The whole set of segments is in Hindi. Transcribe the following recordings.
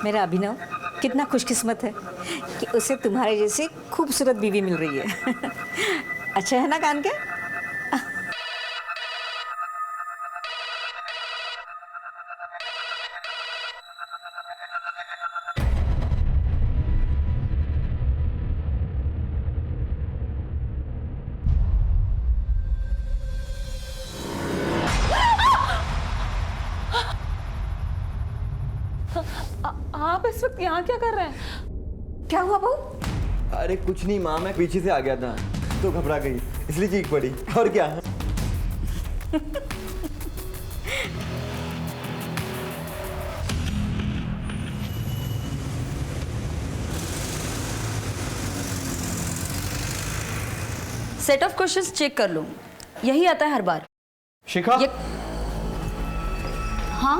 मेरा अभिनव कितना खुशकिस्मत है कि उसे तुम्हारे जैसी खूबसूरत बीवी मिल रही है। अच्छा है ना कान के? आप इस वक्त यहाँ क्या कर रहे हैं? क्या हुआ बहू? अरे कुछ नहीं माँ, मैं पीछे से आ गया था तो घबरा गई इसलिए चीख पड़ी। और क्या? सेट ऑफ क्वेश्चंस चेक कर लो, यही आता है हर बार। शिखा, हाँ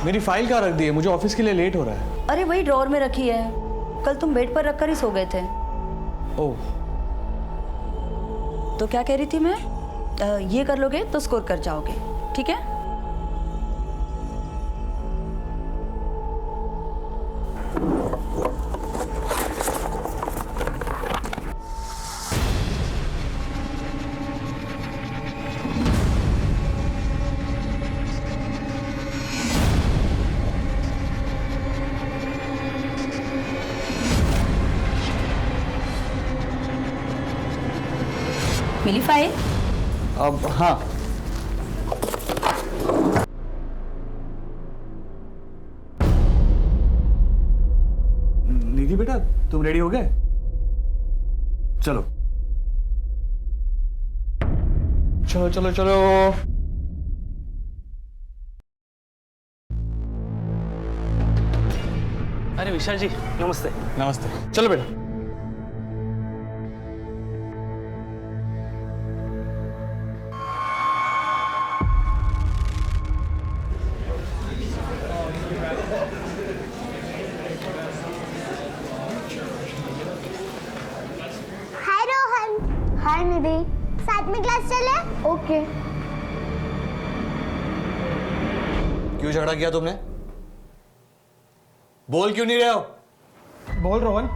मेरी फाइल कहाँ रख दी है? मुझे ऑफिस के लिए लेट हो रहा है। अरे वही ड्रॉअर में रखी है, कल तुम बेड पर रखकर ही सो गए थे। ओह, तो क्या कह रही थी मैं, ये कर लोगे तो स्कोर कर जाओगे, ठीक है? मिली फाइल? अब हाँ, निधि बेटा तुम रेडी हो गए? चलो चलो चलो चलो। अरे विशाल जी नमस्ते। नमस्ते, चलो बेटा। हाय रोहन। हाय निधि, साथ में क्लास चले? ओके। क्यों झगड़ा किया तुमने? बोल क्यों नहीं रहे हो? बोल रोहन,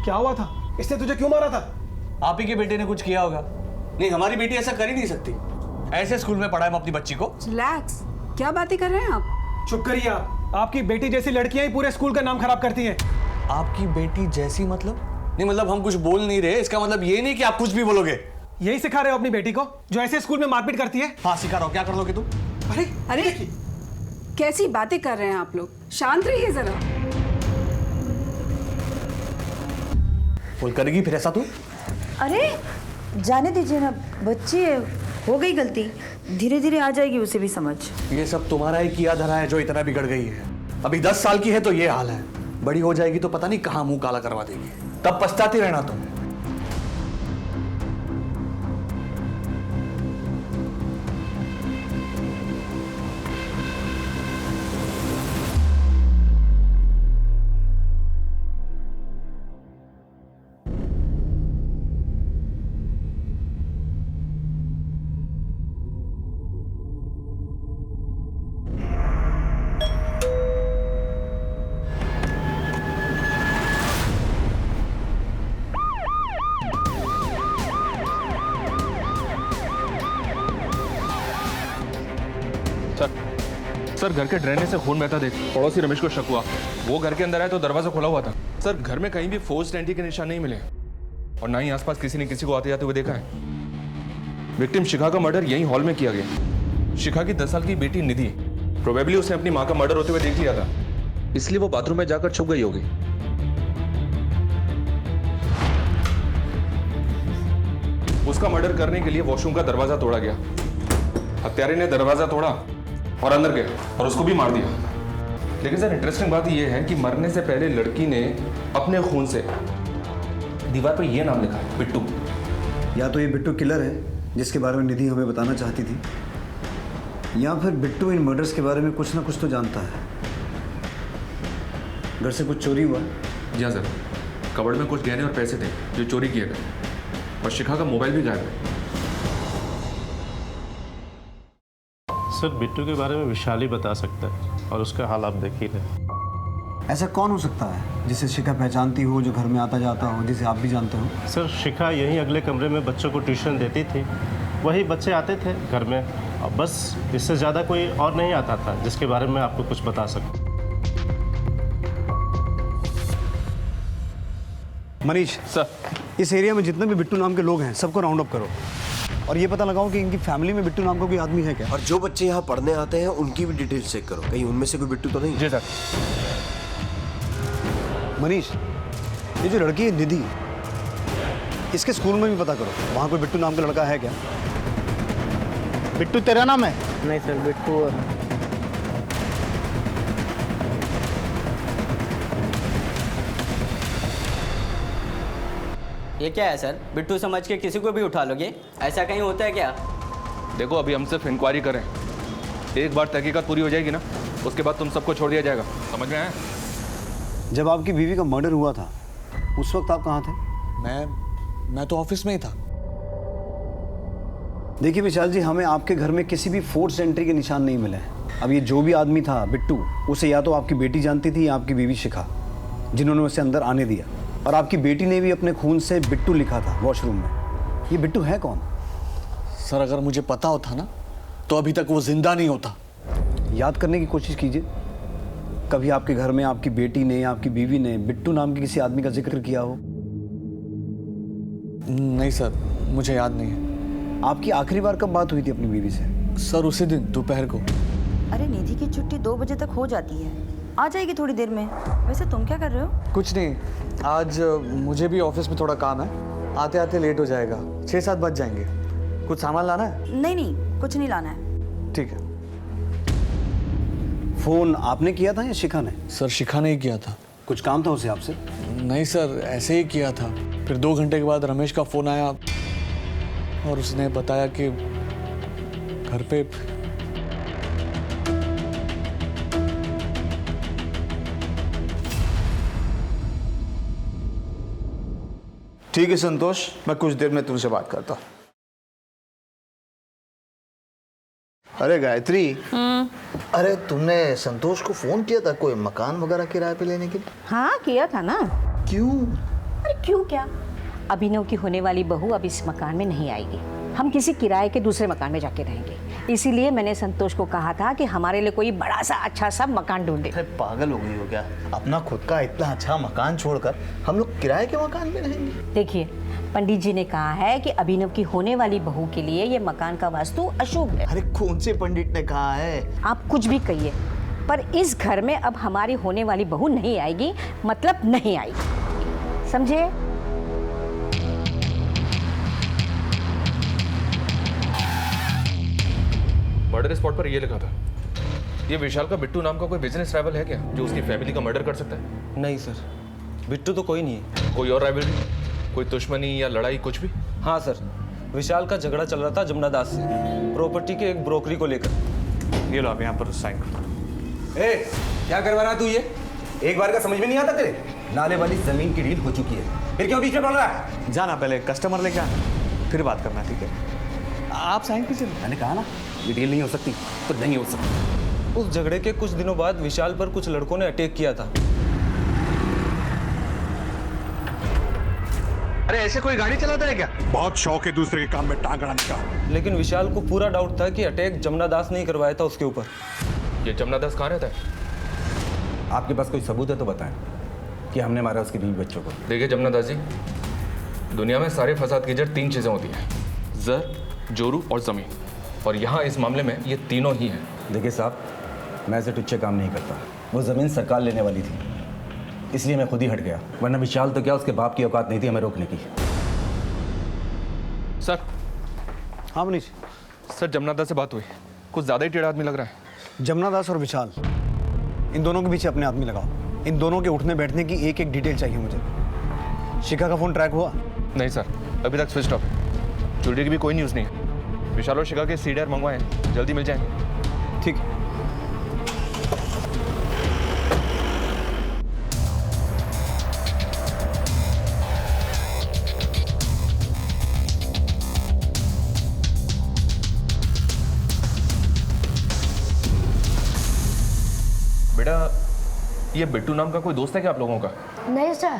क्या हुआ था? इसने तुझे क्यों मारा था? आप ही के बेटे ने कुछ किया होगा। नहीं, हमारी बेटी ऐसा कर ही नहीं सकती। ऐसे स्कूल में पढ़ाए हम अपनी बच्ची को। रिलैक्स, क्या बातें कर रहे हैं आप? चुप करिए आप। आपकी बेटी जैसी लड़कियां ही पूरे स्कूल का नाम खराब करती हैं। आपकी बेटी जैसी मतलब? नहीं मतलब हम कुछ बोल नहीं रहे, इसका मतलब ये नहीं कि आप कुछ भी बोलोगे। यही सिखा रहे हो अपनी बेटी को जो ऐसे स्कूल में मारपीट करती है? हाँ सिखा रहा हूँ, क्या कर लोगे तुम? अरे अरे कैसी बातें कर रहे हैं आप लोग, शांत रहिए जरा। बोल करेगी फिर ऐसा तू? अरे जाने दीजिए ना, बच्ची है, हो गई गलती, धीरे धीरे आ जाएगी उसे भी समझ। ये सब तुम्हारा ही किया धरा है जो इतना बिगड़ गई है। अभी 10 साल की है तो ये हाल है, बड़ी हो जाएगी तो पता नहीं कहाँ मुंह काला करवा देगी, तब पछताती रहना तुम। सर घर के ड्रेनेज से खून बहता देख पड़ोसी रमेश को शक हुआ। वो घर के अंदर आया तो दरवाजा खुला हुआ था। सर घर में कहीं भी फोर्स्ड एंट्री के निशान नहीं मिले और ना ही आसपास किसी ने किसी को आते जाते हुए देखा है। विक्टिम शिखा का मर्डर यहीं हॉल में किया गया। शिखा की 10 साल की बेटी निधि, प्रोबेबली उसने अपनी माँ का मर्डर होते हुए देख लिया था, इसलिए वो बाथरूम में जाकर छुप गई होगी। उसका मर्डर करने के लिए वॉशरूम का दरवाजा तोड़ा गया। हत्यारे ने दरवाजा तोड़ा और अंदर गए और उसको भी मार दिया। लेकिन सर इंटरेस्टिंग बात यह है कि मरने से पहले लड़की ने अपने खून से दीवार पर यह नाम लिखा है, बिट्टू। या तो ये बिट्टू किलर है जिसके बारे में निधि हमें बताना चाहती थी, या फिर बिट्टू इन मर्डर्स के बारे में कुछ ना कुछ तो जानता है। घर से कुछ चोरी हुआ? जी हाँ सर, कबर्ड में कुछ गहने और पैसे थे जो चोरी किए गए और शिखा का मोबाइल भी गायब है। सर बिट्टू के बारे में विशाल ही बता सकता है और उसका हाल आप देख ही रहे। ऐसा कौन हो सकता है जिसे शिखा पहचानती हो, जो घर में आता जाता हो, जिसे आप भी जानते हो? सर शिखा यहीं अगले कमरे में बच्चों को ट्यूशन देती थी, वही बच्चे आते थे घर में, और बस इससे ज़्यादा कोई और नहीं आता था जिसके बारे में आपको कुछ बता सकूं। मनीष सर इस एरिया में जितने भी बिट्टू नाम के लोग हैं सबको राउंड अप करो और ये पता लगाओ कि इनकी फैमिली में बिट्टू नाम का कोई आदमी है क्या। और जो बच्चे यहाँ पढ़ने आते हैं उनकी भी डिटेल चेक करो, कहीं उनमें से कोई बिट्टू तो नहीं। जी सर। मनीष ये जो लड़की है निधि, इसके स्कूल में भी पता करो वहाँ कोई बिट्टू नाम का लड़का है क्या। बिट्टू तेरा नाम है? नहीं सर, बिट्टू ये क्या है सर? बिट्टू समझ के किसी को भी उठा लोगे? ऐसा कहीं होता है क्या? देखो अभी हम सिर्फ इंक्वायरी करें, एक बार तहकीकात पूरी हो जाएगी ना, उसके बाद तुम सबको छोड़ दिया जाएगा, समझ में आया? जब आपकी बीवी का मर्डर हुआ था उस वक्त आप कहाँ थे? मैं तो ऑफिस में ही था। देखिए विशाल जी, हमें आपके घर में किसी भी फोर्स एंट्री के निशान नहीं मिले हैं। अब ये जो भी आदमी था बिट्टू, उसे या तो आपकी बेटी जानती थी या आपकी बीवी शिखा, जिन्होंने उसे अंदर आने दिया, और आपकी बेटी ने भी अपने खून से बिट्टू लिखा था वॉशरूम में। ये बिट्टू है कौन? सर अगर मुझे पता होता ना तो अभी तक वो जिंदा नहीं होता। याद करने की कोशिश कीजिए, कभी आपके घर में आपकी बेटी ने या आपकी बीवी ने बिट्टू नाम के किसी आदमी का जिक्र किया हो? नहीं सर, मुझे याद नहीं है। आपकी आखिरी बार कब बात हुई थी अपनी बीवी से? सर उसी दिन दोपहर को। अरे निधि की छुट्टी 2 बजे तक हो जाती है, आ जाएगी थोड़ी देर में। वैसे तुम क्या कर रहे हो? कुछ नहीं, आज मुझे भी ऑफिस में थोड़ा काम है, आते आते लेट हो जाएगा, 6-7 बज जाएंगे। कुछ सामान लाना है? नहीं, कुछ नहीं लाना है। ठीक है। फोन आपने किया था या शिखा ने? सर शिखा ने ही किया था। कुछ काम था उसे आपसे? नहीं सर, ऐसे ही किया था। फिर 2 घंटे के बाद रमेश का फोन आया और उसने बताया कि घर पे ठीक है संतोष, मैं कुछ देर में तुमसे बात करता हूँ। अरे गायत्री, अरे तुमने संतोष को फोन किया था कोई मकान वगैरह किराए पे लेने के लिए? हाँ किया था ना। क्यों? अरे क्यों क्या, अभिनव की होने वाली बहू अब इस मकान में नहीं आएगी, हम किसी किराए के दूसरे मकान में जाके रहेंगे। इसीलिए मैंने संतोष को कहा था कि हमारे लिए कोई बड़ा सा अच्छा सा मकान ढूंढे। अरे पागल हो गई हो क्या? अपना खुद का इतना अच्छा मकान छोड़कर हम लोग किराए के मकान में रहेंगे? देखिए, पंडित जी ने कहा है कि अभिनव की होने वाली बहू के लिए ये मकान का वास्तु अशुभ है। अरे कौन से पंडित ने कहा है? आप कुछ भी कहिए, पर इस घर में अब हमारी होने वाली बहू नहीं आएगी, मतलब नहीं आएगी, समझे? मर्डर स्पॉट पर ये लिखा था। ये विशाल का बिट्टू नाम का कोई बिजनेस राइवल है क्या जो उसकी फैमिली का मर्डर कर सकता है? नहीं सर, बिट्टू तो कोई नहीं है। कोई और राइवलरी, कोई दुश्मनी या लड़ाई, कुछ भी? हाँ सर, विशाल का झगड़ा चल रहा था जमुना दास से, प्रॉपर्टी के एक ब्रोकरी को लेकर। ये लो आप यहाँ पर साइन कर दो। ए, क्या करवा रहा है तू ये? एक बार का समझ में नहीं आता तेरे? नाले वाली जमीन की डील हो चुकी है, फिर क्यों बीच में पड़ रहा है? जाना, पहले कस्टमर लेके आना, फिर बात करना, ठीक है? आप साइन कीजिए। मैंने कहा ना, ये डील नहीं हो सकती तो नहीं हो सकती। उस झगड़े के कुछ दिनों बाद विशाल पर कुछ लड़कों ने अटैक किया था। अरे ऐसे कोई गाड़ी चलाता है क्या? बहुत शौक है दूसरे के काम में टांग अड़ाने का। लेकिन विशाल को पूरा डाउट था कि अटैक जमुना दास ने ही करवाया था उसके ऊपर। ये जमुना दास कहाँ रहता है? आपके पास कोई सबूत है तो बताएं कि हमने मारा उसके बीवी बच्चों को। देखिए जमुना दास जी, दुनिया में सारे फसाद की जड़ 3 चीज़ें होती हैं, जर, जोरू और ज़मीन, और यहाँ इस मामले में ये तीनों ही हैं। देखिए साहब, मैं ऐसे टुच्चे काम नहीं करता। वो ज़मीन सरकार लेने वाली थी, इसलिए मैं खुद ही हट गया, वरना विशाल तो क्या, उसके बाप की औकात नहीं थी हमें रोकने की। सर। हाँ मनीष। सर जमुना दास से बात हुई, कुछ ज़्यादा ही टेढ़ा आदमी लग रहा है। जमुना दास और विशाल, इन दोनों के पीछे अपने आदमी लगाओ। इन दोनों के उठने बैठने की एक एक डिटेल चाहिए मुझे। शिखा का फ़ोन ट्रैक हुआ? नहीं सर, अभी तक स्विच ऑफ है। ज्वेलरी की भी कोई न्यूज़ नहीं है। विशाल और शिखा के सीडीआर मंगवाए, जल्दी मिल जाएंगे। ठीक है। बेटा ये बिट्टू नाम का कोई दोस्त है क्या आप लोगों का? नहीं सर।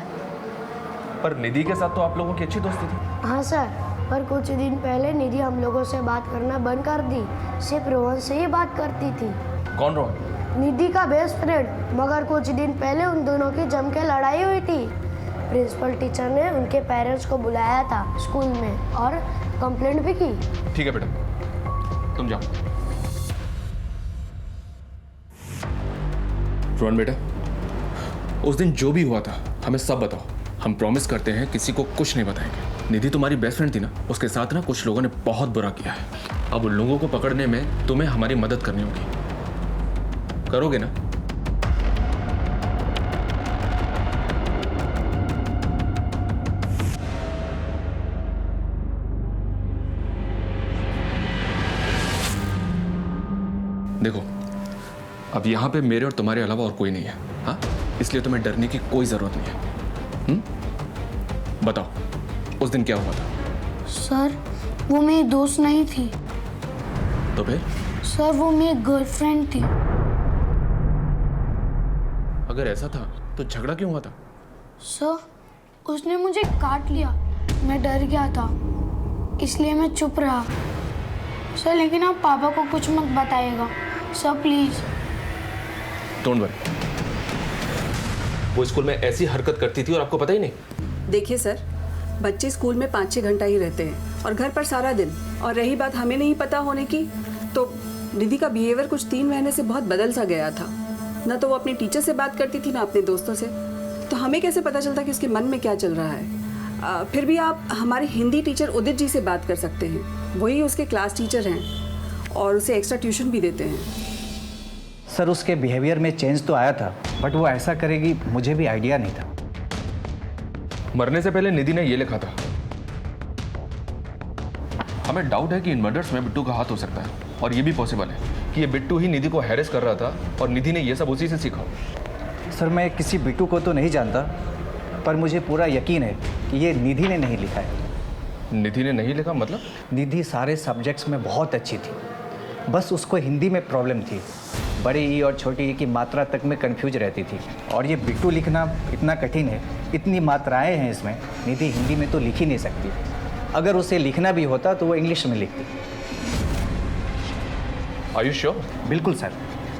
पर निधि के साथ तो आप लोगों की अच्छी दोस्ती थी। हाँ सर, पर कुछ दिन पहले निधि हम लोगों से बात करना बंद कर दी। सिर्फ रोहन से ही बात करती थी। कौन रोहन? निधि का बेस्ट फ्रेंड। मगर कुछ दिन पहले उन दोनों की जम के लड़ाई हुई थी। प्रिंसिपल टीचर ने उनके पेरेंट्स को बुलाया था स्कूल में और कंप्लेंट भी की। ठीक है बेटा, तुम जाओ। रोहन बेटा, उस दिन जो भी हुआ था हमें सब बताओ। हम प्रॉमिस करते हैं किसी को कुछ नहीं बताएंगे। निधि तुम्हारी बेस्ट फ्रेंड थी ना, उसके साथ ना कुछ लोगों ने बहुत बुरा किया है। अब उन लोगों को पकड़ने में तुम्हें हमारी मदद करनी होगी। करोगे ना? देखो, अब यहाँ पे मेरे और तुम्हारे अलावा और कोई नहीं है, हाँ? इसलिए तुम्हें डरने की कोई जरूरत नहीं है। बताओ, उस दिन क्या हुआ था? सर, वो मेरी दोस्त नहीं थी। तो फिर? सर, वो मेरी गर्लफ्रेंड थी। अगर ऐसा था तो झगड़ा क्यों हुआ था? सर, उसने मुझे काट लिया। मैं डर गया था, इसलिए मैं चुप रहा। सर, लेकिन आप पापा को कुछ मत बताइएगा सर, प्लीज। Don't worry. वो स्कूल में ऐसी हरकत करती थी और आपको पता ही नहीं? देखिए सर, बच्चे स्कूल में 5-6 घंटा ही रहते हैं और घर पर सारा दिन। और रही बात हमें नहीं पता होने की, तो निधि का बिहेवियर कुछ 3 महीने से बहुत बदल सा गया था। ना तो वो अपने टीचर से बात करती थी, ना अपने दोस्तों से। तो हमें कैसे पता चलता कि उसके मन में क्या चल रहा है? फिर भी आप हमारे हिंदी टीचर उदित जी से बात कर सकते हैं। वही उसके क्लास टीचर हैं और उसे एक्स्ट्रा ट्यूशन भी देते हैं। सर, उसके बिहेवियर में चेंज तो आया था, बट वो ऐसा करेगी मुझे भी आइडिया नहीं था। मरने से पहले निधि ने ये लिखा था। हमें डाउट है कि इन मर्डर्स में बिट्टू का हाथ हो सकता है, और ये भी पॉसिबल है कि ये बिट्टू ही निधि को हैरेस कर रहा था और निधि ने ये सब उसी से सीखा। सर, मैं किसी बिट्टू को तो नहीं जानता, पर मुझे पूरा यकीन है कि ये निधि ने नहीं लिखा है। निधि ने नहीं लिखा मतलब? निधि सारे सब्जेक्ट्स में बहुत अच्छी थी, बस उसको हिंदी में प्रॉब्लम थी। बड़े ई और छोटी ई की मात्रा तक में कंफ्यूज रहती थी। और ये बिट्टू लिखना इतना कठिन है, इतनी मात्राएं हैं इसमें, निधि हिंदी में तो लिख ही नहीं सकती। अगर उसे लिखना भी होता तो वो इंग्लिश में लिखती। Are you sure? बिल्कुल सर,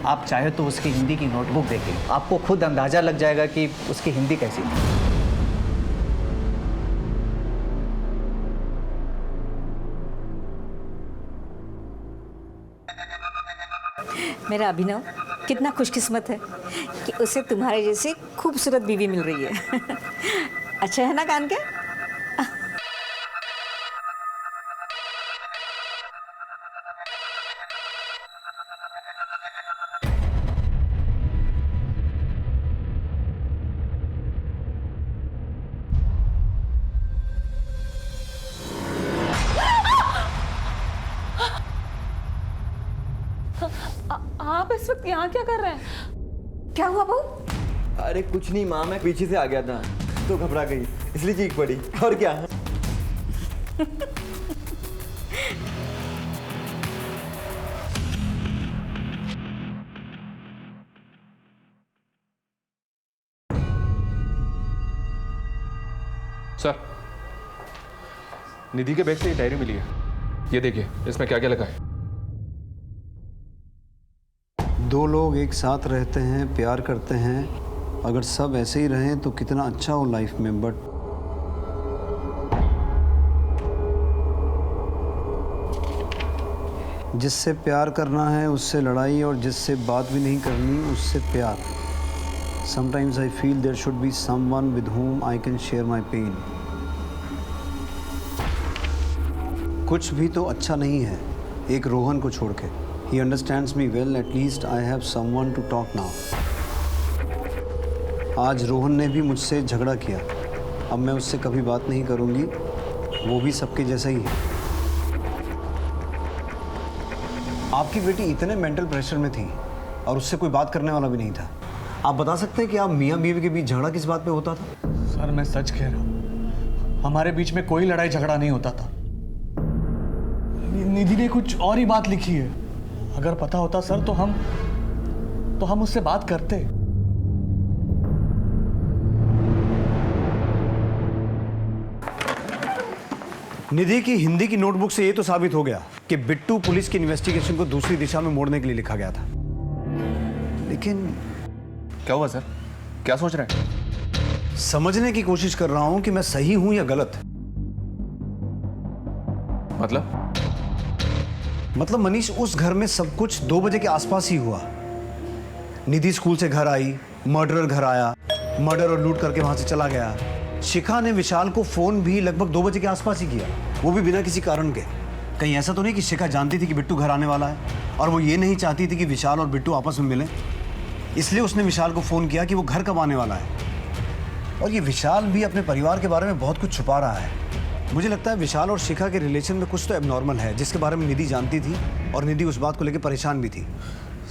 आप चाहे तो उसकी हिंदी की नोटबुक देखिए, आपको खुद अंदाज़ा लग जाएगा कि उसकी हिंदी कैसी है। मेरा अभिनव कितना खुशकिस्मत है कि उसे तुम्हारे जैसी खूबसूरत बीवी मिल रही है। अच्छा है ना कान के? आप इस वक्त यहाँ क्या कर रहे हैं? क्या हुआ बहू? अरे कुछ नहीं माँ, मैं पीछे से आ गया था तो घबरा गई, इसलिए चीख पड़ी। और क्या? सर, निधि के बैग से ये डायरी मिली है। ये देखिए, इसमें क्या क्या लिखा है। 2 लोग एक साथ रहते हैं, प्यार करते हैं। अगर सब ऐसे ही रहें तो कितना अच्छा हो लाइफ में, बट जिससे प्यार करना है उससे लड़ाई, और जिससे बात भी नहीं करनी उससे प्यार। Sometimes I feel there should be someone with whom I can share my pain. कुछ भी तो अच्छा नहीं है एक रोहन को छोड़ के। He understands me well, at least I have someone to talk now. आज रोहन ने भी मुझसे झगड़ा किया, अब मैं उससे कभी बात नहीं करूँगी, वो भी सबके जैसा ही है। आपकी बेटी इतने मेंटल प्रेशर में थी और उससे कोई बात करने वाला भी नहीं था। आप बता सकते हैं कि आप मियाँ बीवी के बीच झगड़ा किस बात पे होता था? सर, मैं सच कह रहा हूँ, हमारे बीच में कोई लड़ाई झगड़ा नहीं होता था। निधि ने कुछ और ही बात लिखी है। अगर पता होता सर तो हम उससे बात करते। निधि की हिंदी की नोटबुक से ये तो साबित हो गया कि बिट्टू पुलिस की इन्वेस्टिगेशन को दूसरी दिशा में मोड़ने के लिए लिखा गया था, लेकिन क्या हुआ सर? क्या सोच रहे हैं? समझने की कोशिश कर रहा हूं कि मैं सही हूं या गलत। मतलब मनीष, उस घर में सब कुछ 2 बजे के आसपास ही हुआ। निधि स्कूल से घर आई, मर्डरर घर आया, मर्डर और लूट करके वहां से चला गया। शिखा ने विशाल को फोन भी लगभग 2 बजे के आसपास ही किया, वो भी बिना किसी कारण के। कहीं ऐसा तो नहीं कि शिखा जानती थी कि बिट्टू घर आने वाला है और वो ये नहीं चाहती थी कि विशाल और बिट्टू आपस में मिलें, इसलिए उसने विशाल को फोन किया कि वो घर कब आने वाला है। और ये विशाल भी अपने परिवार के बारे में बहुत कुछ छुपा रहा है। मुझे लगता है विशाल और शिखा के रिलेशन में कुछ तो एबनॉर्मल है, जिसके बारे में निधि जानती थी और निधि उस बात को लेकर परेशान भी थी।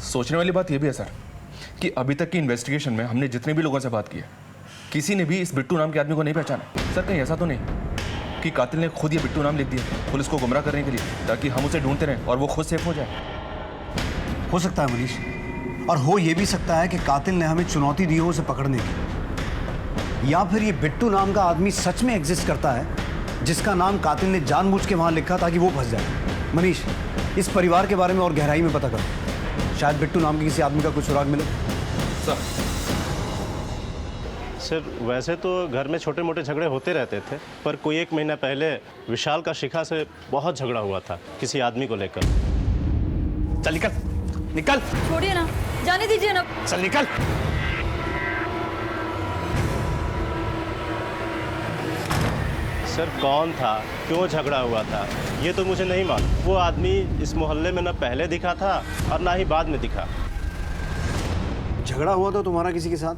सोचने वाली बात यह भी है सर कि अभी तक की इन्वेस्टिगेशन में हमने जितने भी लोगों से बात की है, किसी ने भी इस बिट्टू नाम के आदमी को नहीं पहचाना। सर कहीं ऐसा तो नहीं कि कातिल ने खुद ये बिट्टू नाम लिख दिया पुलिस को गुमराह करने के लिए, ताकि हम उसे ढूंढते रहें और वो खुद सेफ हो जाए? हो सकता है मनीष, और हो ये भी सकता है कि कातिल ने हमें चुनौती दी हो उसे पकड़ने की, या फिर ये बिट्टू नाम का आदमी सच में एग्जिस्ट करता है, जिसका नाम कातिल ने जानबूझ के वहां लिखा ताकि वो फंस जाए। मनीष, इस परिवार के बारे में और गहराई में पता करो, शायद बिट्टू नाम के किसी आदमी का कुछ सुराग मिले। सर वैसे तो घर में छोटे मोटे झगड़े होते रहते थे, पर कोई 1 महीना पहले विशाल का शिखा से बहुत झगड़ा हुआ था किसी आदमी को लेकर। चल निकल निकल। छोड़िए ना, जाने दीजिए ना। चल निकल। सर कौन था, क्यों झगड़ा हुआ था, ये तो मुझे नहीं मालूम। वो आदमी इस मोहल्ले में न पहले दिखा था और ना ही बाद में दिखा। झगड़ा हुआ था तुम्हारा किसी के साथ?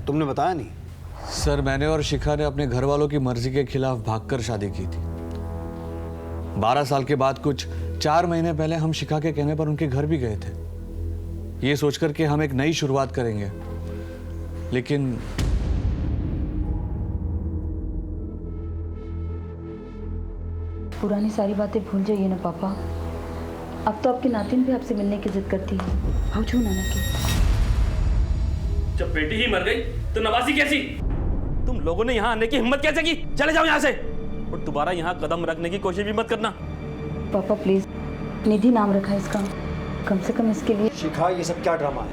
तुमने बताया नहीं। सर मैंने और शिखा ने अपने घर वालों की मर्जी के खिलाफ भागकर शादी की थी। 12 साल के बाद कुछ 4 महीने पहले हम शिखा के कहने पर उनके घर भी गए थे, ये सोचकर कि हम एक नई शुरुआत करेंगे। लेकिन पुरानी सारी बातें भूल जाइए ना पापा। अब तो आपके नातिन भी आपसे मिलने की जिद करती है। पूछो नाना की। जब बेटी ही मर गई तो नवासी कैसी? तुम लोगों ने यहाँ आने की हिम्मत कैसे की? चले जाओ यहाँ से और दोबारा यहाँ कदम रखने की कोशिश भी मत करना। पापा प्लीज, निधि नाम रखा है इसका, कम से कम इसके लिए। शिखा, ये सब क्या ड्रामा है?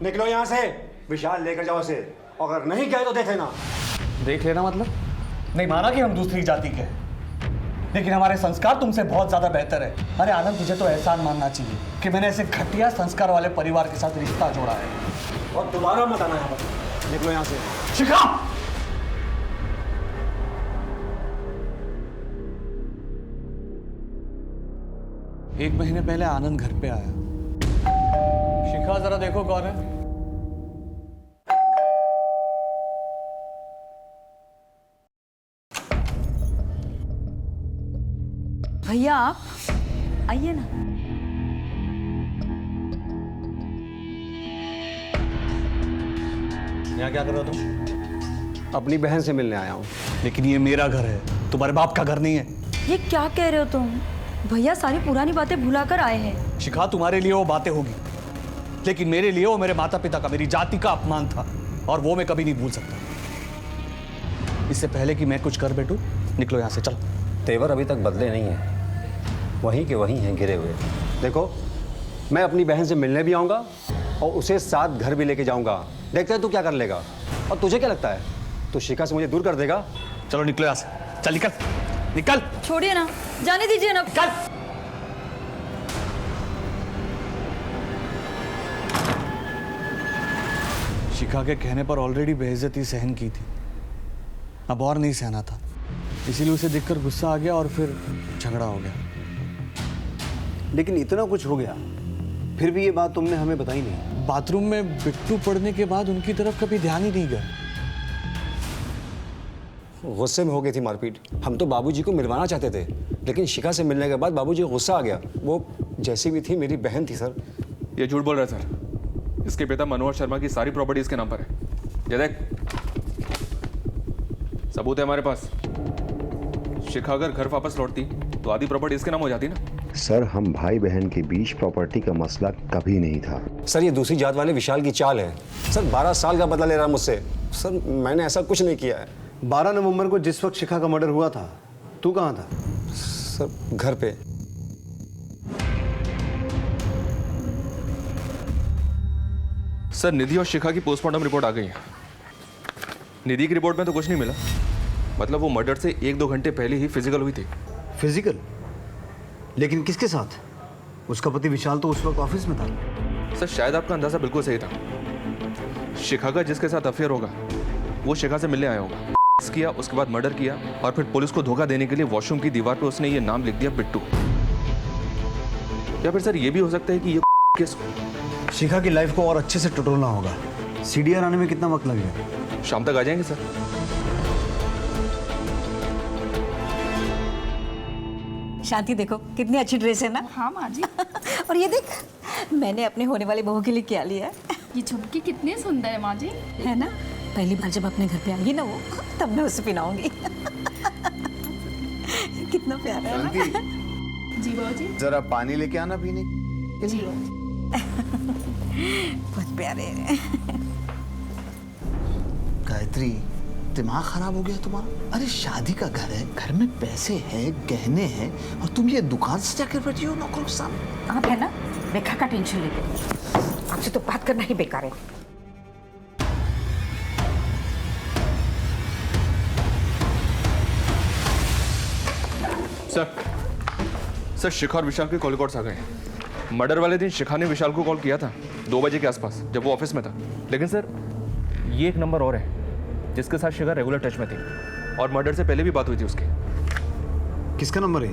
निकलो यहाँ से। विशाल लेकर जाओ उसे, अगर नहीं गए तो देख लेना। देख लेना मतलब? नहीं माना कि हम दूसरी जाति के, लेकिन हमारे संस्कार तुमसे बहुत ज्यादा बेहतर है। अरे आनंद, तुझे तो एहसान मानना चाहिए कि मैंने ऐसे घटिया संस्कार वाले परिवार के साथ रिश्ता जोड़ा है। और दोबारा मत आना यहाँ पर। निकलो यहाँ से। शिखा! एक महीने पहले आनंद घर पे आया। शिखा जरा देखो कौन है। भैया आप आइए ना। यहाँ क्या कर रहे हो तुम? अपनी बहन से मिलने आया हूँ। लेकिन ये मेरा घर है, तुम्हारे बाप का घर नहीं है। ये क्या कह रहे हो तुम? भैया सारी पुरानी बातें भुलाकर आए हैं। शिखा, तुम्हारे लिए वो बातें होगी, लेकिन मेरे लिए वो मेरे माता पिता का, मेरी जाति का अपमान था, और वो मैं कभी नहीं भूल सकता। इससे पहले कि मैं कुछ कर बैठूं, निकलो यहाँ से, चलो। तेवर अभी तक बदले नहीं हैं, वहीं के वहीं हैं गिरे हुए। देखो, मैं अपनी बहन से मिलने भी आऊँगा और उसे साथ घर भी लेके जाऊँगा। देखते हैं तू क्या कर लेगा। और तुझे क्या लगता है, तू शिखा से मुझे दूर कर देगा? चलो निकलो यहाँ से, चल निकल निकल। छोड़िए ना, जाने दीजिए ना। चल। शिखा के कहने पर ऑलरेडी बेइज्जती सहन की थी, अब और नहीं सहना था, इसीलिए उसे देखकर गुस्सा आ गया और फिर झगड़ा हो गया। लेकिन इतना कुछ हो गया, फिर भी ये बात तुमने हमें बताई नहीं। बाथरूम में बिट्टू पड़ने के बाद उनकी तरफ कभी ध्यान ही नहीं गया। गुस्से में हो गई थी मारपीट। हम तो बाबूजी को मिलवाना चाहते थे, लेकिन शिखा से मिलने के बाद बाबूजी को गुस्सा आ गया। वो जैसी भी थी मेरी बहन थी सर। ये झूठ बोल रहा है सर। इसके पिता मनोहर शर्मा की सारी प्रॉपर्टी इसके नाम पर है। ये देख, सबूत है हमारे पास। शिखा अगर घर वापस लौटती तो आधी प्रॉपर्टी इसके नाम हो जाती ना। सर, हम भाई बहन के बीच प्रॉपर्टी का मसला कभी नहीं था। सर, ये दूसरी जात वाले विशाल की चाल है। सर 12 साल का बदला ले रहा है मुझसे। सर मैंने ऐसा कुछ नहीं किया है। 12 नवंबर को जिस वक्त शिखा का मर्डर हुआ था, तू कहाँ था? सर घर पे। सर निधि और शिखा की पोस्टमार्टम रिपोर्ट आ गई है। निधि की रिपोर्ट में तो कुछ नहीं मिला, मतलब वो मर्डर से 1-2 घंटे पहले ही फिजिकल हुई थी। फिजिकल? लेकिन किसके साथ? उसका पति विशाल तो उस वक्त ऑफिस में था। सर शायद आपका अंदाजा बिल्कुल सही था। शिखा का जिसके साथ अफेयर होगा वो शिखा से मिलने आया होगा, किया, उसके बाद मर्डर किया और फिर पुलिस को धोखा देने के लिए वॉशरूम की दीवार पे उसने ये नाम लिख दिया बिट्टू। या फिर सर ये भी हो सकता है कि ये केस शिखा की लाइफ को और अच्छे से टटोलना होगा। सीडीआर आने में कितना वक्त लगेगा? शाम तक आ जाएंगे सर। शांति देखो कितनी अच्छी ड्रेस है ना। हाँ माँ जी। और ये देख मैंने अपने होने वाली बहू के लिए क्या लिया है। ये झुमकी कितनी सुंदर है माँ जी। है ना, पहली बार जब अपने घर पे आएगी ना वो, तब मैं उसे पहनाऊंगी। कितना प्यारा है ना? जी बाबू जी। जरा पानी लेके आना पीने। जी बहुत प्यारे हैं। गायत्री, दिमाग खराब हो गया तुम्हारा? अरे शादी का घर है, घर में पैसे हैं, गहने हैं, और तुम ये दुकान से जाकर बैठी हो नौकरों के सामने। आप है ना रेखा का टेंशन लेते, आपसे तो बात करना ही बेकार है। सर शिखा और विशाल के कॉल रिकॉर्ड्स आ गए हैं। मर्डर वाले दिन शिखा ने विशाल को कॉल किया था 2 बजे के आसपास, जब वो ऑफिस में था। लेकिन सर ये एक नंबर और है जिसके साथ शिखा रेगुलर टच में थी और मर्डर से पहले भी बात हुई थी उसकी। किसका नंबर है?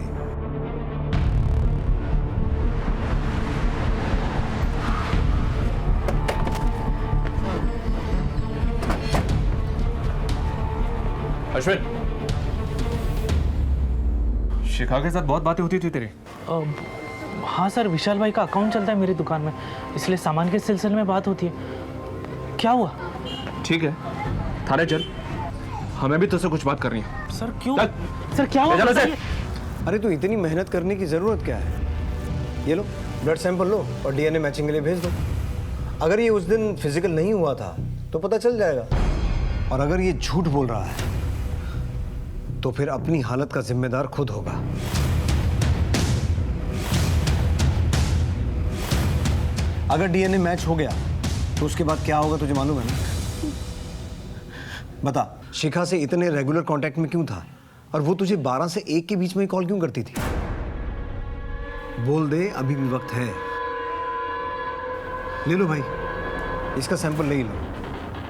अश्विन, शिखा के साथ बहुत बातें होती थी तेरी? हाँ सर, विशाल भाई का अकाउंट चलता है मेरी दुकान में, इसलिए सामान के सिलसिले में बात होती है। क्या हुआ? ठीक है, थाने चल, हमें भी तुझसे कुछ बात करनी है। सर क्यों? सर क्या हुआ? अरे तो इतनी मेहनत करने की जरूरत क्या है? ये लो ब्लड सैंपल लो और डीएनए मैचिंग के लिए भेज दो। अगर ये उस दिन फिजिकल नहीं हुआ था तो पता चल जाएगा, और अगर ये झूठ बोल रहा है तो फिर अपनी हालत का जिम्मेदार खुद होगा। अगर डीएनए मैच हो गया तो उसके बाद क्या होगा तुझे मालूम है ना? बता, शिखा से इतने रेगुलर कांटेक्ट में क्यों था, और वो तुझे 12 से 1 के बीच में कॉल क्यों करती थी? बोल दे, अभी भी वक्त है। ले लो भाई, इसका सैंपल ले ही लो।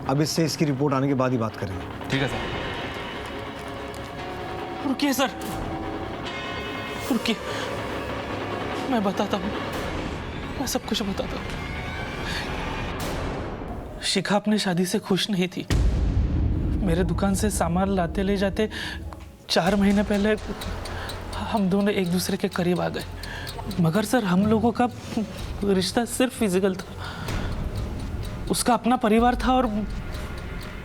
अब इससे इसकी रिपोर्ट आने के बाद ही बात करेंगे। ठीक है सर। रुकिए सर, रुकिए, मैं बताता हूँ, मैं सब कुछ बताता हूँ। शिखा अपनी शादी से खुश नहीं थी। मेरे दुकान से सामान लाते ले जाते 4 महीने पहले हम दोनों एक दूसरे के करीब आ गए, मगर सर हम लोगों का रिश्ता सिर्फ फिजिकल था। उसका अपना परिवार था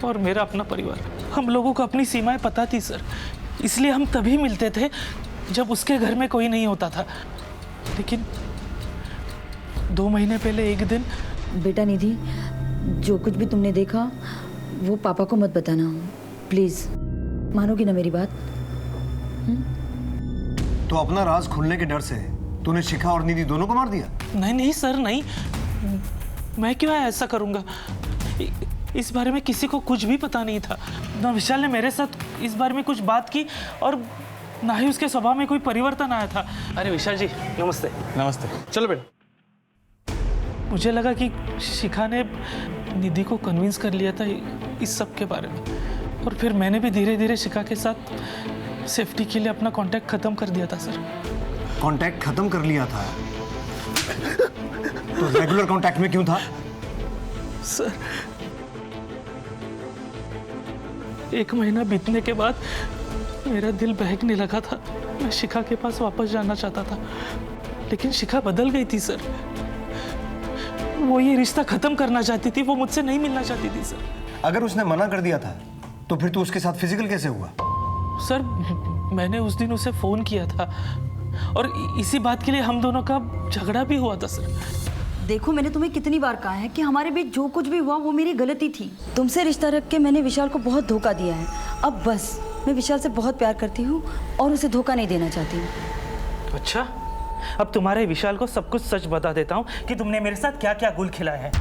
और मेरा अपना परिवार। हम लोगों को अपनी सीमाएं पता थी सर, इसलिए हम तभी मिलते थे जब उसके घर में कोई नहीं होता था। लेकिन 2 महीने पहले एक दिन। बेटा निधि, जो कुछ भी तुमने देखा वो पापा को मत बताना, प्लीज। मानोगी ना मेरी बात? तो अपना राज खुलने के डर से तूने शिखा और निधि दोनों को मार दिया? नहीं नहीं सर, नहीं, मैं क्यों ऐसा करूंगा? इस बारे में किसी को कुछ भी पता नहीं था। ना विशाल ने मेरे साथ इस बारे में कुछ बात की और ना ही उसके स्वभाव में कोई परिवर्तन आया था। अरे विशाल जी नमस्ते। नमस्ते। चलो बेटा। मुझे लगा कि शिखा ने निधि को कन्विंस कर लिया था इस सब के बारे में, और फिर मैंने भी धीरे धीरे शिखा के साथ सेफ्टी के लिए अपना कांटेक्ट खत्म कर दिया था सर। कांटेक्ट खत्म कर लिया था? तो रेगुलर कांटेक्ट में क्यों था? सर 1 महीना बीतने के बाद मेरा दिल बहकने लगा था। मैं शिखा के पास वापस जाना चाहता था, लेकिन शिखा बदल गई थी सर। वो ये रिश्ता खत्म करना चाहती थी, वो मुझसे नहीं मिलना चाहती थी सर। अगर उसने मना कर दिया था तो फिर तू उसके साथ फिजिकल कैसे हुआ? सर मैंने उस दिन उसे फोन किया था और इसी बात के लिए हम दोनों का झगड़ा भी हुआ था सर। देखो, मैंने तुम्हें कितनी बार कहा है कि हमारे बीच जो कुछ भी हुआ वो मेरी गलती थी। तुमसे रिश्ता रख के मैंने विशाल को बहुत धोखा दिया है। अब बस मैं विशाल से बहुत प्यार करती हूँ और उसे धोखा नहीं देना चाहती हूँ। अच्छा, अब तुम्हारे विशाल को सब कुछ सच बता देता हूँ कि तुमने मेरे साथ क्या क्या गुल खिलाए हैं।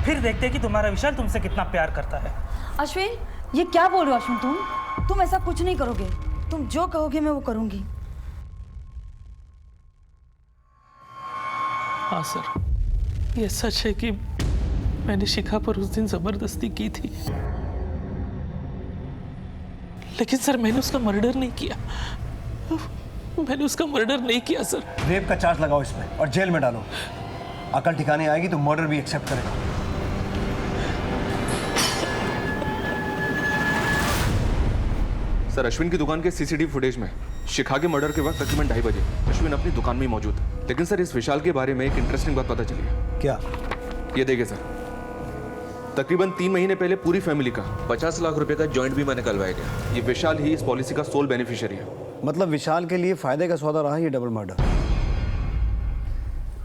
फिर देखते हैं कि तुम्हारा विशाल तुमसे कितना प्यार करता है। अश्विन, ये क्या बोल रहे हो अश्विन? तुम ऐसा कुछ नहीं करोगे। तुम जो कहोगे मैं वो करूँगी। हाँ सर, ये सच है कि मैंने शिखा पर उस दिन जबरदस्ती की थी, लेकिन सर मैंने उसका मर्डर नहीं किया। मैंने उसका मर्डर नहीं किया सर। रेप का चार्ज लगाओ इसमें और जेल में डालो। अकल ठिकाने आएगी तो मर्डर भी एक्सेप्ट करेगा। सर, अश्विन की दुकान के सीसीटीवी फुटेज में शिखा के मर्डर के वक्त तकरीबन 2:30 बजे अश्विन अपनी दुकान में ही मौजूद है। लेकिन सर, इस विशाल के बारे में एक इंटरेस्टिंग बात पता चली है। क्या? ये देखिए सर, तकरीबन 3 महीने पहले पूरी फैमिली का 50 लाख रुपए का जॉइंट बीमा निकलवाया गया। ये विशाल ही इस पॉलिसी का सोल बेनिफिशियरी है। मतलब विशाल के लिए फायदे का सौदा रहा ये डबल मर्डर।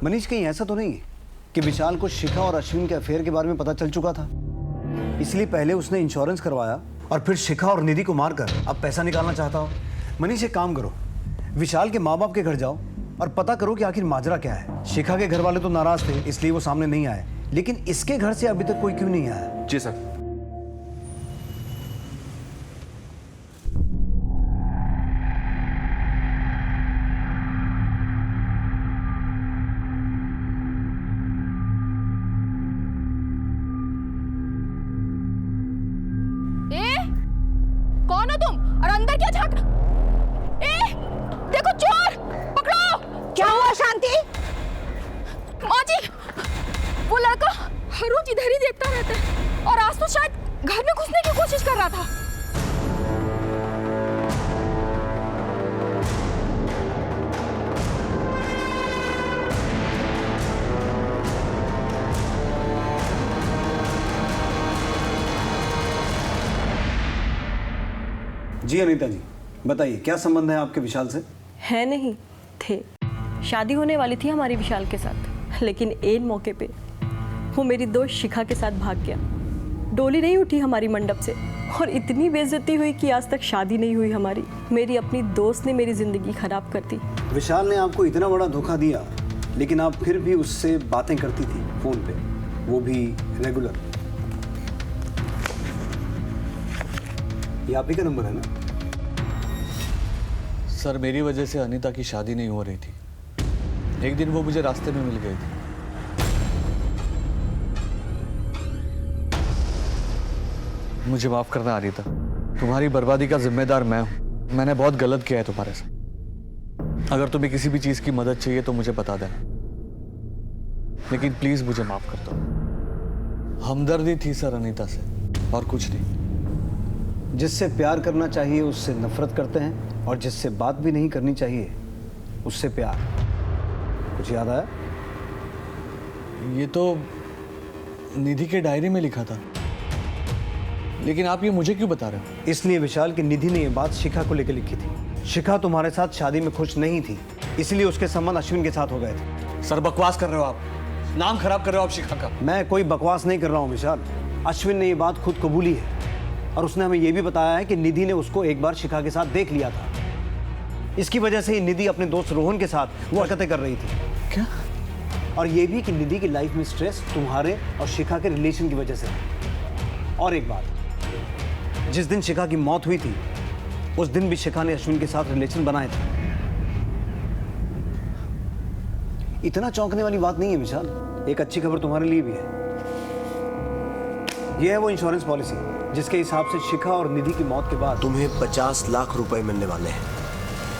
मनीष, कहीं ऐसा तो नहीं है कि विशाल को शिखा और अश्विन के अफेयर के बारे में पता चल चुका था, इसलिए पहले उसने इंश्योरेंस करवाया और फिर शिखा और निधि को मारकर अब पैसा निकालना चाहता हो? मनीष, एक काम करो, विशाल के माँ बाप के घर जाओ और पता करो कि आखिर माजरा क्या है। शिखा के घर वाले तो नाराज थे इसलिए वो सामने नहीं आए, लेकिन इसके घर से अभी तक कोई क्यों नहीं आया? जी सर। कौन हो तुम और अंदर क्या झांक? देखो चोर, पकड़ो। क्या हुआ शांति? माँ जी, वो लड़का हर रोज इधर ही देखता रहता है और आज तो शायद घर में घुसने की कोशिश कर रहा था। जी अनीता जी, बताइए क्या संबंध है आपके विशाल से? है नहीं, थे। शादी होने वाली थी हमारी विशाल के साथ, लेकिन एन मौके पे वो मेरी दोस्त शिखा के साथ भाग गया। डोली नहीं उठी हमारी मंडप से और इतनी बेइज्जती हुई कि आज तक शादी नहीं हुई हमारी। मेरी अपनी दोस्त ने मेरी जिंदगी खराब कर दी। विशाल ने आपको इतना बड़ा धोखा दिया, लेकिन आप फिर भी उससे बातें करती थी फोन पे, वो भी रेगुलर। ये आप ही का नंबर है ना? सर, मेरी वजह से अनीता की शादी नहीं हो रही थी। एक दिन वो मुझे रास्ते में मिल गई थी। मुझे माफ करना अनीता, तुम्हारी बर्बादी का जिम्मेदार मैं हूं। मैंने बहुत गलत किया है तुम्हारे साथ। अगर तुम्हें किसी भी चीज की मदद चाहिए तो मुझे बता देना, लेकिन प्लीज मुझे माफ कर दो। हमदर्दी थी सर अनीता से, और कुछ नहीं। जिससे प्यार करना चाहिए उससे नफरत करते हैं, और जिससे बात भी नहीं करनी चाहिए उससे प्यार। कुछ याद आया? ये तो निधि के डायरी में लिखा था, लेकिन आप ये मुझे क्यों बता रहे हो? इसलिए विशाल की निधि ने ये बात शिखा को लेकर लिखी थी। शिखा तुम्हारे साथ शादी में खुश नहीं थी, इसलिए उसके संबंध अश्विन के साथ हो गए थे। सर, बकवास कर रहे हो आप, नाम खराब कर रहे हो आप शिखा का। मैं कोई बकवास नहीं कर रहा हूँ विशाल। अश्विन ने ये बात खुद कबूली है, और उसने हमें यह भी बताया है कि निधि ने उसको एक बार शिखा के साथ देख लिया था। इसकी वजह से ही निधि अपने दोस्त रोहन के साथ वो हरकतें कर रही थी। क्या? और ये भी कि निधि की लाइफ में स्ट्रेस तुम्हारे और शिखा के रिलेशन की वजह से है। और एक बात, जिस दिन शिखा की मौत हुई थी उस दिन भी शिखा ने अश्विन के साथ रिलेशन बनाए थे। इतना चौंकने वाली बात नहीं है विशाल। एक अच्छी खबर तुम्हारे लिए भी है। यह है वो इंश्योरेंस पॉलिसी जिसके हिसाब से शिखा और निधि की मौत के बाद तुम्हें 50 लाख रुपए मिलने वाले हैं।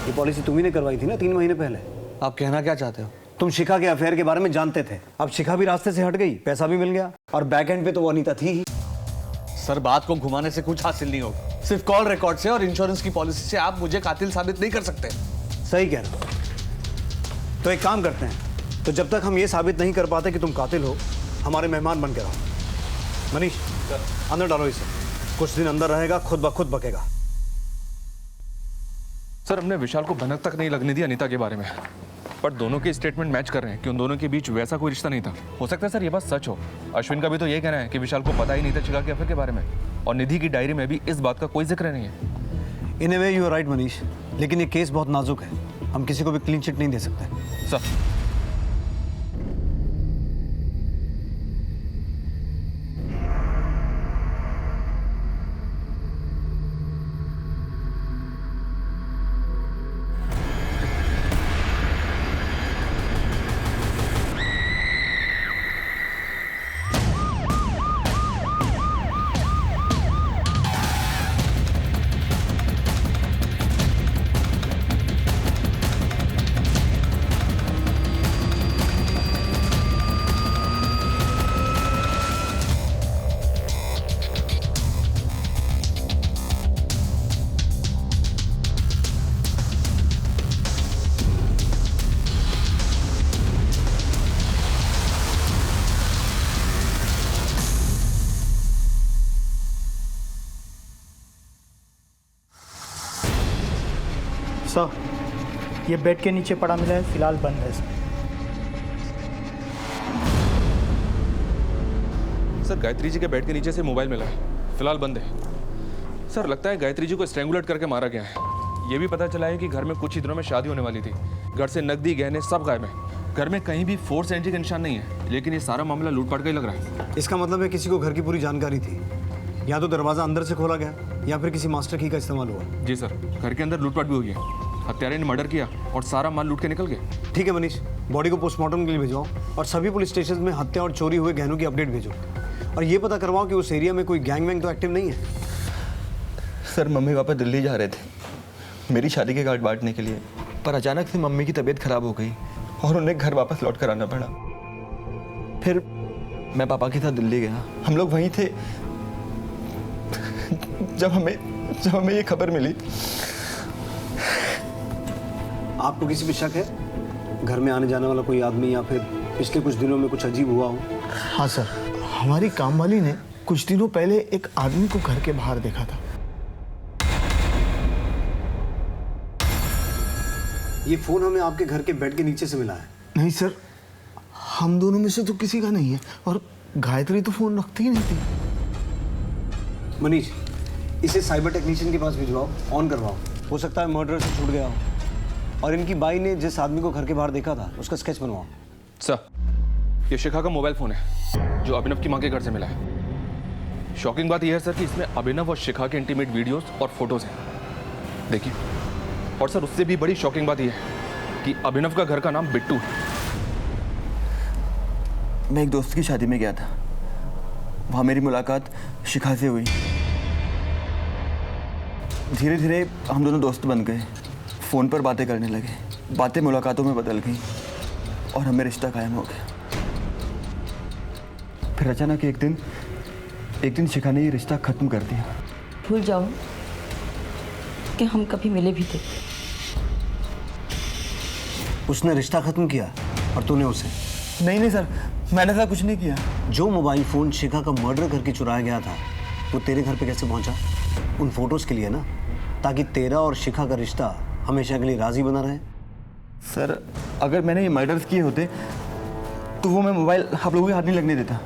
ये पॉलिसी तुम्ही ने करवाई थी ना 3 महीने पहले। आप कहना क्या चाहते हो? तुम शिखा के अफेयर के बारे में जानते थे, अब शिखा भी रास्ते से हट गई, पैसा भी मिल गया, और बैक एंड पे तो वो अनीता थी ही। सर, बात को घुमाने से कुछ हासिल नहीं होगा। सिर्फ कॉल रिकॉर्ड से और इंश्योरेंस की पॉलिसी से आप मुझे कातिल साबित नहीं कर सकते। सही कह रहे हो। तो एक काम करते हैं, तो जब तक हम ये साबित नहीं कर पाते कि तुम कातिल हो, हमारे मेहमान बन के रहो। मनीष, अंदर डालो इसे। कुछ दिन अंदर रहेगा, खुद ब खुद बकेगा। सर, हमने विशाल को भनक तक नहीं लगने दी अनीता के बारे में, पर दोनों के स्टेटमेंट मैच कर रहे हैं कि उन दोनों के बीच वैसा कोई रिश्ता नहीं था। हो सकता है सर ये बात सच हो। अश्विन का भी तो यही कहना है कि विशाल को पता ही नहीं था शिखा के अफेयर के बारे में, और निधि की डायरी में भी इस बात का कोई जिक्र नहीं है। In a way you are right Manish, लेकिन ये केस बहुत नाजुक है, हम किसी को भी क्लीन चिट नहीं दे सकते। सर सर, ये बेड के नीचे पड़ा मिला है, फिलहाल बंद है सर। सर गायत्री जी के बेड के नीचे से मोबाइल मिला है, फिलहाल बंद है। सर लगता है गायत्री जी को स्ट्रैंगुलेट करके मारा गया है। ये भी पता चला है कि घर में कुछ ही दिनों में शादी होने वाली थी। घर से नकदी गहने सब गायब है। घर में कहीं भी फोर्स एंट्री का निशान नहीं है, लेकिन ये सारा मामला लूटपाट का ही लग रहा है। इसका मतलब है किसी को घर की पूरी जानकारी थी, या तो दरवाजा अंदर से खोला गया या फिर किसी मास्टर की का इस्तेमाल हुआ। जी सर, घर के अंदर लूटपाट भी हुई है। हत्यारे ने मर्डर किया और सारा माल लूट के निकल गए। ठीक है मनीष, बॉडी को पोस्टमार्टम के लिए भिजवाओ और सभी पुलिस स्टेशन में हत्या और चोरी हुए गहनों की अपडेट भेजो, और ये पता करवाओ कि उस एरिया में कोई गैंग वैंग तो एक्टिव नहीं है। सर मम्मी पापा दिल्ली जा रहे थे मेरी शादी के कार्ड बांटने के लिए, पर अचानक से मम्मी की तबीयत खराब हो गई और उन्हें घर वापस लौट कर आना पड़ा। फिर मैं पापा के साथ दिल्ली गया। हम लोग वहीं थे जब हमें ये खबर मिली। आपको किसी पे शक है? घर में आने जाने वाला कोई आदमी, या फिर पिछले कुछ दिनों में कुछ अजीब हुआ हो? हाँ सर, हमारी कामवाली ने कुछ दिनों पहले एक आदमी को घर के बाहर देखा था। ये फोन हमें आपके घर के बेड के नीचे से मिला है। नहीं सर, हम दोनों में से तो किसी का नहीं है, और गायत्री तो फोन रखती ही नहीं थी। मनीष, इसे साइबर टेक्नीशियन के पास भिजवाओ, ऑन करवाओ। हो सकता है मर्डर से छूट गया हो। और इनकी बाई ने जिस आदमी को घर के बाहर देखा था उसका स्केच बनवाओ। सर, ये शिखा का मोबाइल फोन है जो अभिनव की मां के घर से मिला है। शॉकिंग बात यह है सर कि इसमें अभिनव और शिखा के इंटीमेट वीडियोस और फोटोज हैं, देखिए। और सर उससे भी बड़ी शॉकिंग बात यह है कि अभिनव का घर का नाम बिट्टू है। मैं एक दोस्त की शादी में गया था, वहाँ मेरी मुलाकात शिखा से हुई। धीरे धीरे हम दोनों दोस्त बन गए, फ़ोन पर बातें करने लगे। बातें मुलाकातों में बदल गई और हमें रिश्ता कायम हो गया। फिर अचानक एक दिन शिखा ने ये रिश्ता ख़त्म कर दिया। भूल जाओ कि हम कभी मिले भी थे। उसने रिश्ता खत्म किया और तूने उसे? नहीं सर, मैंने ऐसा कुछ नहीं किया। जो मोबाइल फ़ोन शिखा का मर्डर करके चुराया गया था वो तेरे घर पे कैसे पहुंचा? उन फोटोज़ के लिए ना, ताकि तेरा और शिखा का रिश्ता हमेशा के लिए राजी बना रहे। सर अगर मैंने ये मर्डर्स किए होते तो वो मैं मोबाइल आप लोगों के हाथ नहीं लगने देता,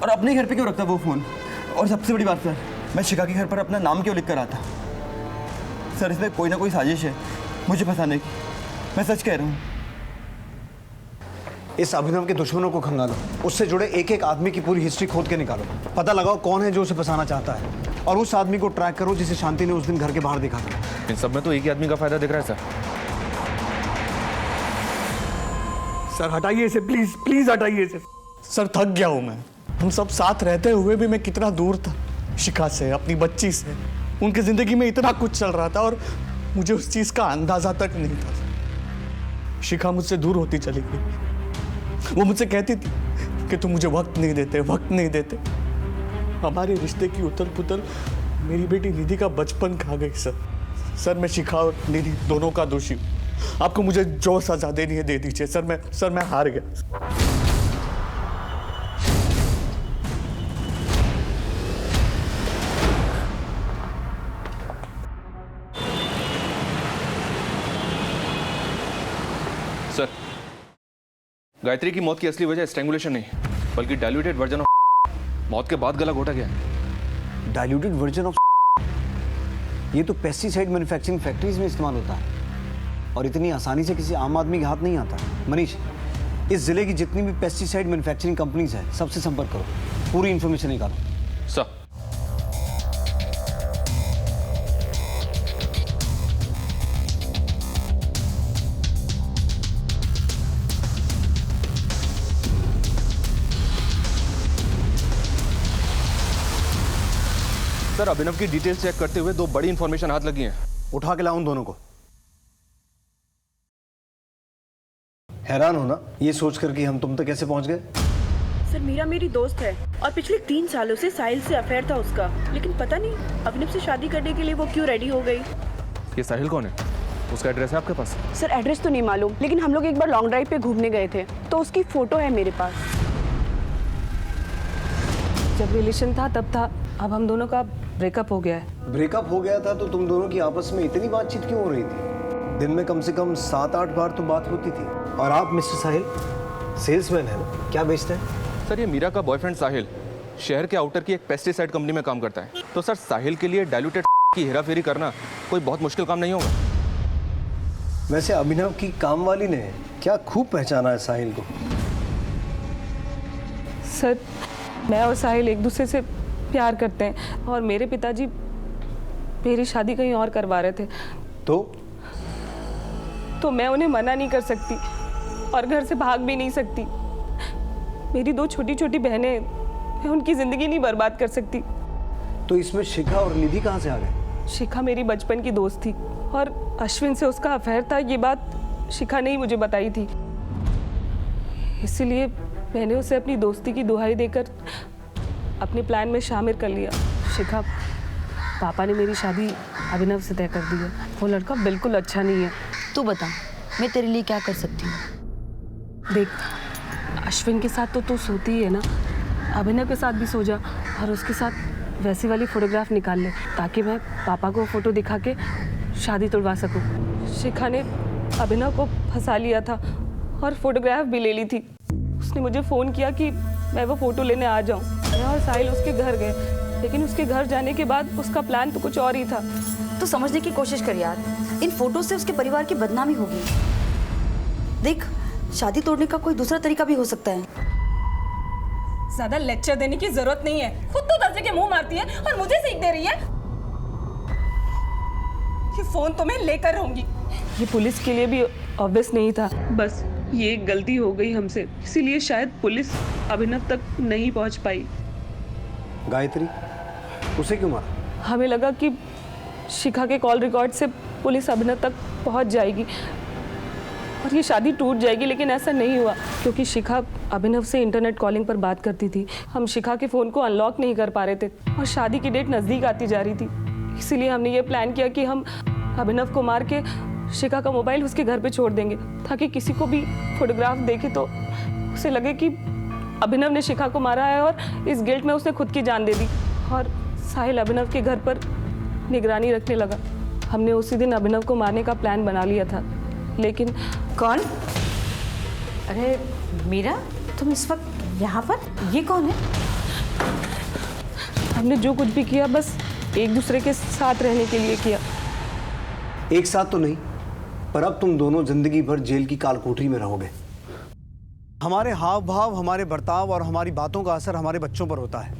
और अपने घर पे क्यों रखता वो फ़ोन। और सबसे बड़ी बात सर, मैं शिखा के घर पर अपना नाम क्यों लिख कर आता? सर इसमें कोई ना कोई साजिश है मुझे फंसाने की, मैं सच कह रहा हूँ। इस अभिनव के दुश्मनों को खंगालो, उससे जुड़े एक एक आदमी की पूरी हिस्ट्री खोद के निकालो, पता लगाओ कौन है जो उसे फंसाना चाहता है, और उस आदमी को ट्रैक करो जिसे शांति ने उस दिन घर के बाहर देखा था। इन सब में तो एक ही आदमी का फायदा दिख रहा है सर हटाइए इसे, प्लीज प्लीज हटाइए इसे। सर थक गया हूं मैं। हम सब साथ रहते हुए भी मैं कितना दूर था शिखा से, अपनी बच्ची से। उनकी जिंदगी में इतना कुछ चल रहा था और मुझे उस चीज का अंदाजा तक नहीं था। शिखा मुझसे दूर होती चली गई। वो मुझसे कहती थी कि तुम मुझे वक्त नहीं देते। हमारे रिश्ते की उथल पुथल मेरी बेटी निधि का बचपन खा गई सर। मैं शिखा और निधि दोनों का दोषी हूँ। आपको मुझे जो सजा देनी है दे दीजिए सर। मैं हार गया। सर गायत्री की मौत की असली वजह स्ट्रैंगुलेशन नहीं, बल्कि डाइल्यूटेड वर्जन ऑफ मौत के बाद गला घोटा गया। Diluted version of? ये तो पेस्टिसाइड मैन्युफैक्चरिंग फैक्ट्रीज में इस्तेमाल होता है और इतनी आसानी से किसी आम आदमी के हाथ नहीं आता। मनीष, इस जिले की जितनी भी पेस्टिसाइड मैन्युफैक्चरिंग कंपनीज है सबसे संपर्क करो, पूरी इन्फॉर्मेशन निकालो। सर सर, अभिनव की डिटेल्स चेक करते हुए 2 बड़ी इंफॉर्मेशन हाथ लगी हैं। उठा के लाओ उन दोनों को। हैरान हो ना ये सोचकर कि हम तुम तक कैसे पहुंच गए? सर, मीरा मेरी दोस्त है और पिछले 3 सालों से साहिल से अफेयर था उसका, लेकिन पता नहीं अभिनव से शादी करने के लिए वो क्यों रेडी हो गई। ये साहिल कौन है? उसका एड्रेस है आपके पास? सर, एड्रेस तो नहीं मालूम, लेकिन हम लोग एक बार लॉन्ग ड्राइव पे घूमने गए थे तो उसकी फोटो है मेरे पास। जब रिलेशन था तब था, अब हम दोनों का ब्रेकअप हो गया है। ब्रेकअप हो गया था तो तुम दोनों की आपस में इतनी बातचीत क्यों हो रही थी? दिन में कम से कम 7-8 बार तो बात होती थी। और आप मिस्टर साहिल सेल्समैन है ना, क्या बेचते हैं? सर, ये मीरा का बॉयफ्रेंड साहिल शहर के आउटर की एक पेस्टिसाइड कंपनी में काम करता है। तो सर, साहिल के लिए डाइल्यूटेड की हेराफेरी करना कोई बहुत मुश्किल काम नहीं होगा। वैसे अभिनव की काम वाली ने क्या खूब पहचाना है साहिल को। सर, मैं और साहिल एक दूसरे से प्यार करते हैं और मेरे पिताजी मेरी शादी कहीं और करवा रहे थे। तो मैं उन्हें मना नहीं कर सकती और घर से भाग भी नहीं सकती। मेरी 2 छोटी छोटी बहनें, मैं उनकी जिंदगी नहीं बर्बाद कर सकती। तो इसमें शिखा और निधि कहाँ से आ गए? शिखा मेरी बचपन की दोस्त थी और अश्विन से उसका अफेयर था, ये बात शिखा ने ही मुझे बताई थी। इसलिए मैंने उसे अपनी दोस्ती की दुहाई देकर अपने प्लान में शामिल कर लिया। शिखा, पापा ने मेरी शादी अभिनव से तय कर दी है। वो लड़का बिल्कुल अच्छा नहीं है। तू बता, मैं तेरे लिए क्या कर सकती हूँ? देख, अश्विन के साथ तो तू सोती ही है ना, अभिनव के साथ भी सो जा और उसके साथ वैसी वाली फोटोग्राफ निकाल ले ताकि मैं पापा को फोटो दिखा के शादी तुड़वा सकूं। शिखा ने अभिनव को फंसा लिया था और फोटोग्राफ भी ले ली थी। उसने मुझे फ़ोन किया कि मैं वो फ़ोटो लेने आ जाऊं। मैं और साहिल उसके घर गए, लेकिन उसके घर जाने के बाद उसका प्लान तो कुछ और ही था। तो समझने की कोशिश कर यार, इन फोटो से उसके परिवार की बदनामी होगी। देख, शादी तोड़ने का कोई दूसरा तरीका भी हो सकता है। ज्यादा लेक्चर देने की जरूरत नहीं है, खुद तो दर्जे के मुंह मारती है और मुझे सीख दे रही है। ये फोन तो मैं लेकर रहूंगी। ये पुलिस के लिए भी ऑब्वियस नहीं था, बस ये एक गलती हो गई हमसे, इसीलिए शायद पुलिस अभिनव तक नहीं पहुंच पाई। गायत्री, उसे क्यों मारा? हमें लगा कि शिखा के कॉल रिकॉर्ड से पुलिस अभिनव तक पहुंच जाएगी और ये शादी टूट जाएगी, लेकिन ऐसा नहीं हुआ क्योंकि शिखा अभिनव से इंटरनेट कॉलिंग पर बात करती थी। हम शिखा के फ़ोन को अनलॉक नहीं कर पा रहे थे और शादी की डेट नज़दीक आती जा रही थी। इसीलिए हमने ये प्लान किया कि हम अभिनव को मार के शिखा का मोबाइल उसके घर पे छोड़ देंगे ताकि किसी को भी फोटोग्राफ देखे तो उसे लगे कि अभिनव ने शिखा को मारा है और इस गिल्ट में उसने खुद की जान दे दी। और साहिल अभिनव के घर पर निगरानी रखने लगा। हमने उसी दिन अभिनव को मारने का प्लान बना लिया था, लेकिन कौन? अरे मीरा, तुम इस वक्त यहाँ पर? ये कौन है? हमने जो कुछ भी किया बस एक दूसरे के साथ रहने के लिए किया। एक साथ तो नहीं, पर अब तुम दोनों जिंदगी भर जेल की कालकोठरी में रहोगे। हमारे हाव भाव, हमारे बर्ताव और हमारी बातों का असर हमारे बच्चों पर होता है।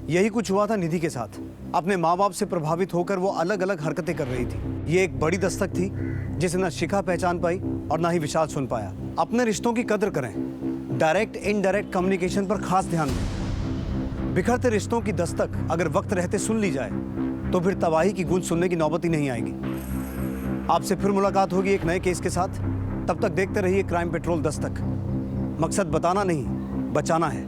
यही कुछ हुआ था निधि के साथ। अपने माँ बाप से प्रभावित होकर वो अलग अलग हरकतें कर रही थी। ये एक बड़ी दस्तक थी जिसे न शिखा पहचान पाई और ना ही विशाल सुन पाया। अपने रिश्तों की कदर करें, डायरेक्ट इनडायरेक्ट कम्युनिकेशन पर खास ध्यान दें। बिखरते रिश्तों की दस्तक अगर वक्त रहते सुन ली जाए तो फिर तबाही की गूंज सुनने की नौबत ही नहीं आएगी। आपसे फिर मुलाकात होगी एक नए केस के साथ। तब तक देखते रहिए क्राइम पेट्रोल दस्तक। मकसद बताना नहीं, बचाना है।